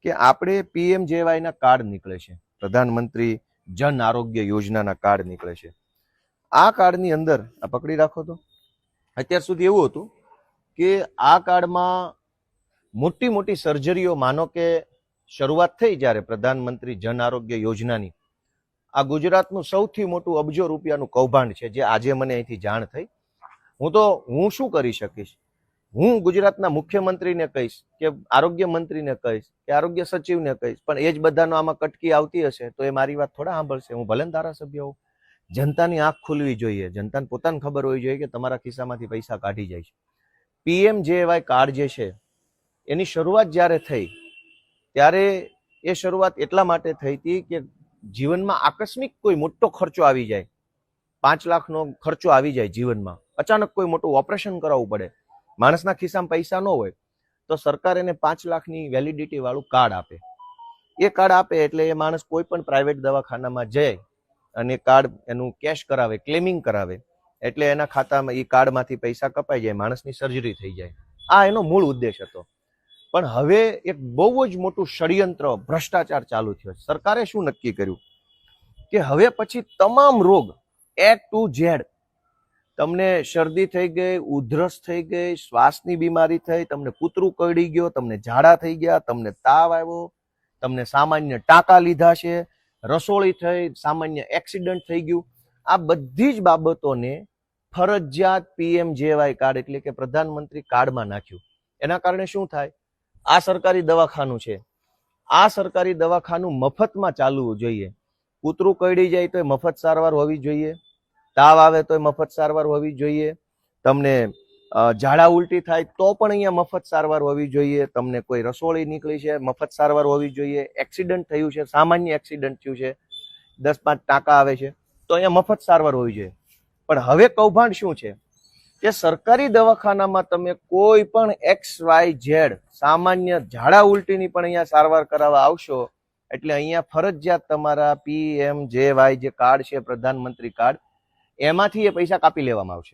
કે આપણે PMJY ના કાર્ડ નીકળે છે, પ્રધાનમંત્રી જન આરોગ્ય યોજનાના કાર્ડ નીકળે છે. આ કાર્ડની અંદર આ પકડી રાખો તો અત્યાર સુધી એવું હતું કે આ કાર્ડમાં મોટી મોટી સર્જરીઓ, માનો કે શરૂઆત થઈ જ્યારે પ્રધાનમંત્રી જન આરોગ્ય યોજનાની, આ ગુજરાતનું સૌથી મોટું અબજો રૂપિયાનું કૌભાંડ છે, જે આજે મને અહીંથી જાણ થઈ. હું શું કરી શકીશ? હું ગુજરાતના મુખ્યમંત્રીને કહીશ કે આરોગ્ય મંત્રીને કહીશ કે આરોગ્ય સચિવને કહીશ, પણ એ જ બધાનો આમાં કટકી આવતી હશે તો એ મારી વાત થોડા સાંભળશે. હું ભલે ધારાસભ્ય હોઉં, જનતાની આંખ ખુલવી જોઈએ, જનતાને પોતાને ખબર હોવી જોઈએ કે તમારા ખિસ્સામાંથી પૈસા કાઢી જાય છે. PMJY કાર્ડ જે છે એની શરૂઆત જ્યારે થઈ ત્યારે એ શરૂઆત એટલા માટે થઈ હતી કે જીવનમાં આકસ્મિક કોઈ મોટો ખર્ચો આવી જાય, 5 લાખનો ખર્ચો આવી જાય જીવનમાં, અચાનક કોઈ મોટું ઓપરેશન કરાવવું પડે, માણસના ખિસ્સામાં પૈસા ન હોય તો સરકાર એને 5 લાખની વેલિડિટી વાળું કાર્ડ આપે. એ કાર્ડ આપે એટલે એ માણસ કોઈ પણ પ્રાઇવેટ દવાખાનામાં જાય અને કાર્ડ એનું કેશ કરાવે, ક્લેમિંગ કરાવે, એટલે એના ખાતામાં એ કાર્ડમાંથી પૈસા કપાઈ જાય, માણસની સર્જરી થઈ જાય. આ એનો મૂળ ઉદ્દેશ હતો. પણ હવે એક બહુ જ મોટું ષડયંત્ર, ભ્રષ્ટાચાર ચાલુ થયો. સરકારે શું નક્કી કર્યું કે હવે પછી તમામ રોગ A to Z, તમને શરદી થઈ ગઈ, ઉધરસ થઈ ગઈ, શ્વાસની બીમારી થઈ, તમને કૂતરું કરડી ગયો, તમને ઝાડા થઈ ગયા, તમને તાવ આવ્યો, તમને સામાન્ય ટાંકા લીધા છે, રસોળી થઈ, સામાન્ય એક્સિડન્ટ થઈ ગયું, આ બધી જ બાબતોને ફરજિયાત PMJY કાર્ડ એટલે કે પ્રધાનમંત્રી કાર્ડમાં નાખ્યું. એના કારણે શું થાય? આ સરકારી દવાખાનું છે, આ સરકારી દવાખાનું મફતમાં ચાલવું જોઈએ. કૂતરું કરડી જાય તો મફત સારવાર હોવી જોઈએ, તાવ આવે તો મફત સારવાર હોવી જોઈએ, તમને ઝાડા ઉલટી થાય તો પણ અહીંયા મફત સારવાર હોવી જોઈએ, તમને કોઈ રસોળી નીકળી છે મફત સારવાર હોવી જોઈએ, એક્સિડન્ટ થયું છે, સામાન્ય એક્સિડન્ટ થયું છે, 10-5 ટાંકા આવે છે તો અહીંયા મફત સારવાર હોવી જોઈએ. પણ હવે કૌભાંડ શું છે કે સરકારી દવાખાનામાં તમે કોઈ પણ XYZ સામાન્ય ઝાડા ઉલટીની પણ અહીંયા સારવાર કરાવવા આવશો એટલે અહીંયા ફરજિયાત તમારા PMJY જે કાર્ડ છે, પ્રધાનમંત્રી કાર્ડ, એમાંથી એ પૈસા કાપી લેવામાં આવશે.